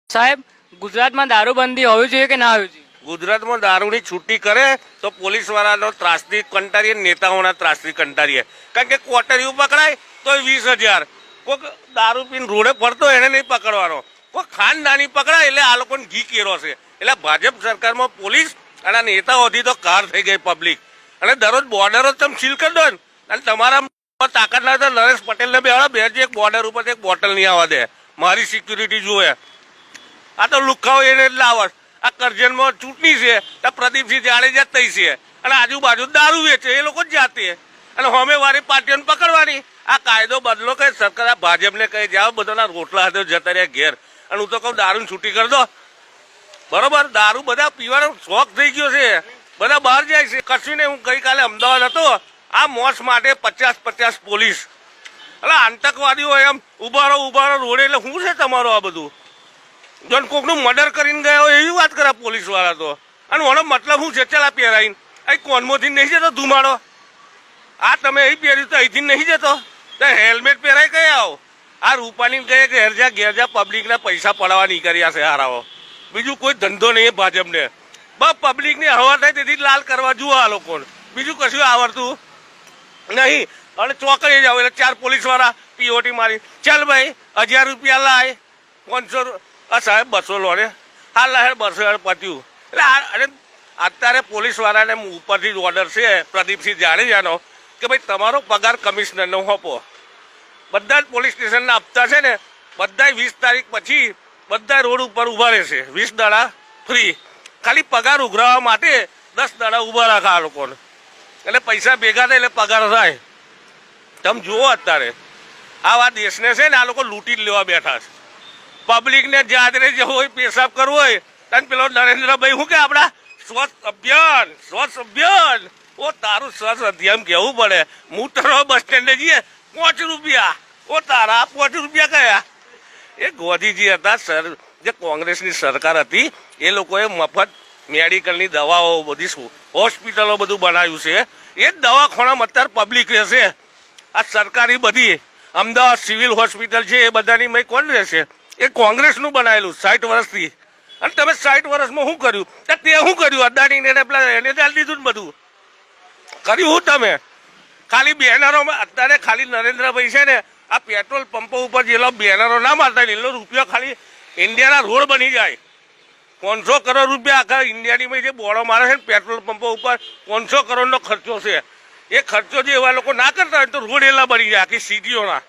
સાહેબ, ગુજરાતમાં દારૂબંધી હોવી જોઈએ કે ના હોવી જોઈએ? ગુજરાતમાં દારૂની છૂટી કરે તો પોલીસ વાળાનો ત્રાસથી કંટારીએ, નેતાઓના ત્રાસથી કંટારીએ. કારણ કે કોટરીઓ પકડાય તો 20,000, કોઈક દારૂ પીને રોડે ફરતો એને નહીં પકડવાનો, કોઈ ખાનદાની પકડાય એટલે આ લોકોને ઘી કેરો છે. એટલે ભાજપ સરકારમાં પોલીસ અને નેતાઓથી તો કાર થઈ ગઈ પબ્લિક. અને દરરોજ બોર્ડરો તમે સીલ કરી દો ને, અને તમારા તાકાત ના તો નરેશ પટેલને બેહાડો, બે એક બોર્ડર ઉપર એક બોટલ નહીં આવવા દે, મારી સિક્યુરિટી જુએ. આ તો લુખાઓ એને એટલે આવત. આ કરજણમાં ચૂંટણી છે તો પ્રદીપસિંહ જાડેજા તઈ છે, અને આજુબાજુ દારૂ વેચે એ લોકો જ જાતે, અને હોમેવાળી પાર્ટીઓને પકડવાની. આ કાયદો બદલો કે સરકાર આ ભાજપને કહી જાઓ, બધાના રોટલા હાથે જતા રહ્યા ઘેર. અને હું તો કહું દારૂની છૂટી કરી દો. બરોબર, દારૂ બધા પીવાનો શોખ થઈ ગયો છે, બધા બહાર જાય છે. કશું નહીં, હું ગઈકાલે અમદાવાદ હતો, આ મોસ માટે 50 પોલીસ. એટલે આતંકવાદીઓ એમ ઉભારો રોડે, એટલે શું છે તમારું આ બધું? જો કોકનું મર્ડર કરીને ગયા હોય એવી વાત કરે પોલીસ વાળા તો. અને ઓનો મતલબ શું છે? ચલા પહેરાઈને અહીં કોનમોથી નહીં જતો ધુમાડો? આ તમે અહીં પહેર્યું તો અહીંથી નહીં જતો? તો હેલ્મેટ પહેરાય કઈ આવો? આ રૂપાણી કહે કે ઘેરજા પબ્લિકના પૈસા પડાવવા નહીં કર્યા છે હારાઓ. બીજું કોઈ ધંધો નહીં ભાજપને. બસ પબ્લિકની હવા થાય તેથી લાલ કરવા જુઓ આ લોકોને, બીજું કશું આવડતું નહીં. અને ચોકડી જાવ એટલે 4 પોલીસ વાળા પીઓટી મારી, ચાલ ભાઈ 1000 રૂપિયા લાય, 500. સાહેબ 200 લો ને, હાલ લાય 200 પત્યું. એટલે અરે અત્યારે પોલીસ વાળાને ઉપરથી જ ઓર્ડર છે પ્રદીપસિંહ જાડેજાનો કે ભાઈ તમારો પગાર કમિશનરનો હોપો. બધા જ પોલીસ સ્ટેશનના હપ્તા છે ને, બધા 20 તારીખ પછી બધા રોડ ઉપર ઉભા રહેશે, 20 દાડા ફ્રી. ખાલી પગાર ઉઘરાવવા માટે 10 દાડા ઉભા રાખા આ લોકોને. એટલે પૈસા ભેગા થાય એટલે પગાર થાય. તમે જુઓ અત્યારે આવા દેશને છે ને આ લોકો લૂંટી જ લેવા બેઠા છે. પબ્લિકને જાદરે જવું હોય, પેશાબ કરવો હોય, અને પેલો નરેન્દ્રભાઈ શું કે આપડા સ્વચ્છ અભિયાન. ઓ તારું સ્વચ્છ અભિયાન કેવું પડે. મૂતરો બસ સ્ટેન્ડે જઈએ 5 રૂપિયા, ઓ તારા 5 રૂપિયા કયા? એ ગોધીજી હતા સર, જે કોંગ્રેસની સરકાર હતી, એ લોકોએ મફત મેડિકલની દવાઓ, બધી હોસ્પિટલો બધું બનાવ્યું છે. એ જ દવાખાનામાં અત્યારે પબ્લિક રહેશે. આ સરકારી બધી અમદાવાદ સિવિલ હોસ્પિટલ છે એ બધાની મેં કોણ રહેશે? એ કોંગ્રેસનું બનાવેલું 60 વર્ષથી. અને તમે 60 વર્ષમાં શું કર્યું? તે શું કર્યું? અદાણીને પેલા એને ચાલી દીધું ને બધું કર્યું. હું તમે ખાલી બેનરોમાં અત્યારે ખાલી નરેન્દ્રભાઈ છે ને, આ પેટ્રોલ પંપો ઉપર જેટલો બેનરો ના મારતા એટલો રૂપિયો ખાલી ઇન્ડિયાના રોડ બની જાય. 500 કરોડ રૂપિયા આખા ઇન્ડિયાની જે બોર્ડો મારે છે ને પેટ્રોલ પંપો ઉપર, 500 કરોડનો ખર્ચો છે. એ ખર્ચો જે એવા લોકો ના કરતા હોય તો રોડ એટલા બની જાય આખી સિટીઓના.